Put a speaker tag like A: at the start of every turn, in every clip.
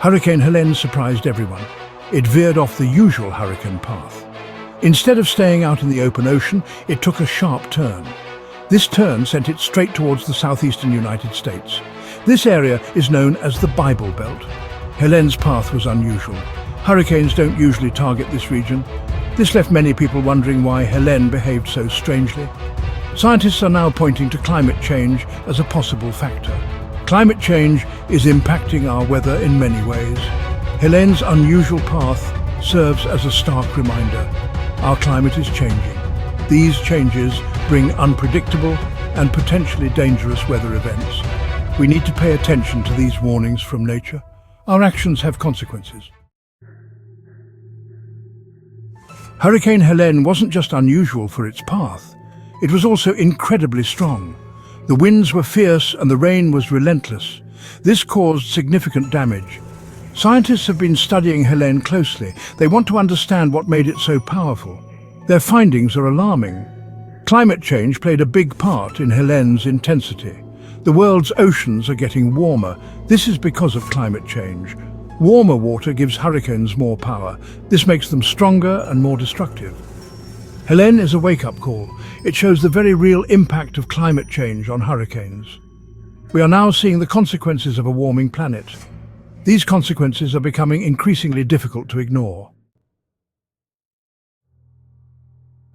A: Hurricane Helene surprised everyone. It veered off the usual hurricane path. Instead of staying out in the open ocean, it took a sharp turn. This turn sent it straight towards the southeastern United States. This area is known as the Bible Belt. Helene's path was unusual. Hurricanes don't usually target this region. This left many people wondering why Helene behaved so strangely. Scientists are now pointing to climate change as a possible factor. Climate change is impacting our weather in many ways. Helene's unusual path serves as a stark reminder. Our climate is changing. These changes bring unpredictable and potentially dangerous weather events. We need to pay attention to these warnings from nature. Our actions have consequences. Hurricane Helene wasn't just unusual for its path. It was also incredibly strong. The winds were fierce and the rain was relentless. This caused significant damage. Scientists have been studying Helene closely. They want to understand what made it so powerful. Their findings are alarming. Climate change played a big part in Helene's intensity. The world's oceans are getting warmer. This is because of climate change. Warmer water gives hurricanes more power. This makes them stronger and more destructive. Helene is a wake-up call. It shows the very real impact of climate change on hurricanes. We are now seeing the consequences of a warming planet. These consequences are becoming increasingly difficult to ignore.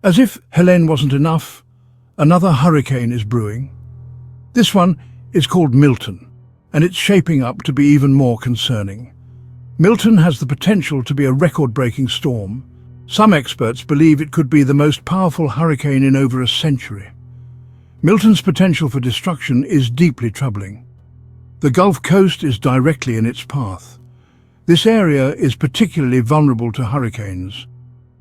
A: As if Helene wasn't enough, another hurricane is brewing. This one is called Milton, and it's shaping up to be even more concerning. Milton has the potential to be a record-breaking storm. Some experts believe it could be the most powerful hurricane in over a century. Milton's potential for destruction is deeply troubling. The Gulf Coast is directly in its path. This area is particularly vulnerable to hurricanes.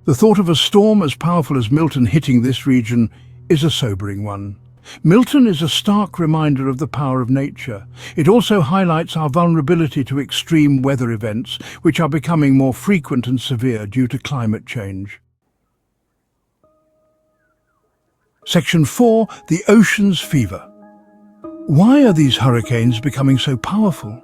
A: The thought of a storm as powerful as Milton hitting this region is a sobering one. Milton is a stark reminder of the power of nature. It also highlights our vulnerability to extreme weather events, which are becoming more frequent and severe due to climate change. Section 4. The Ocean's Fever. Why are these hurricanes becoming so powerful?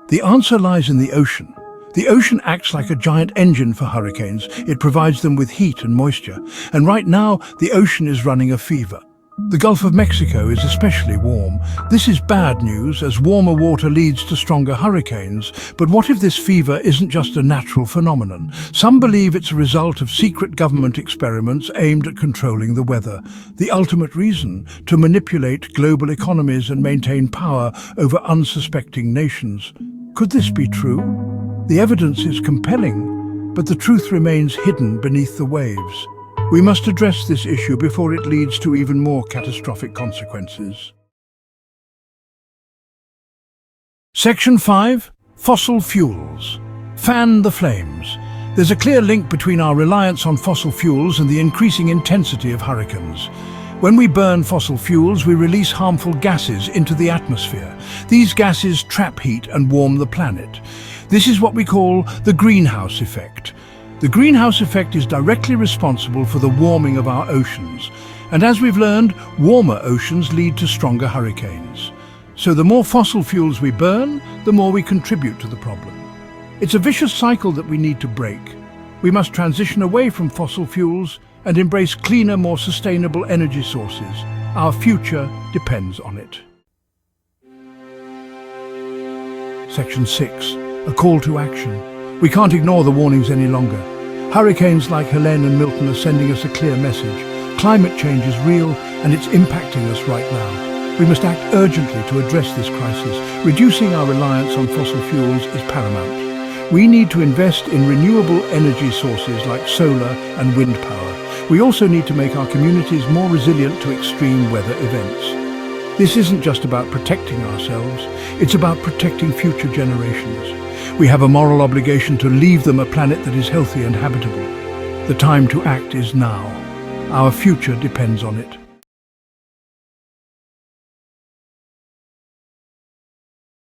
A: The answer lies in the ocean. The ocean acts like a giant engine for hurricanes. It provides them with heat and moisture. And right now, the ocean is running a fever. The Gulf of Mexico is especially warm. This is bad news, as warmer water leads to stronger hurricanes. But what if this fever isn't just a natural phenomenon? Some believe it's a result of secret government experiments aimed at controlling the weather. The ultimate reason: to manipulate global economies and maintain power over unsuspecting nations. Could this be true? The evidence is compelling, but the truth remains hidden beneath the waves. We must address this issue before it leads to even more catastrophic consequences. Section 5. Fossil fuels. Fan the flames. There's a clear link between our reliance on fossil fuels and the increasing intensity of hurricanes. When we burn fossil fuels, we release harmful gases into the atmosphere. These gases trap heat and warm the planet. This is what we call the greenhouse effect. The greenhouse effect is directly responsible for the warming of our oceans. And as we've learned, warmer oceans lead to stronger hurricanes. So the more fossil fuels we burn, the more we contribute to the problem. It's a vicious cycle that we need to break. We must transition away from fossil fuels and embrace cleaner, more sustainable energy sources. Our future depends on it. Section 6. A call to action. We can't ignore the warnings any longer. Hurricanes like Helene and Milton are sending us a clear message. Climate change is real and it's impacting us right now. We must act urgently to address this crisis. Reducing our reliance on fossil fuels is paramount. We need to invest in renewable energy sources like solar and wind power. We also need to make our communities more resilient to extreme weather events. This isn't just about protecting ourselves, it's about protecting future generations. We have a moral obligation to leave them a planet that is healthy and habitable. The time to act is now. Our future depends on it.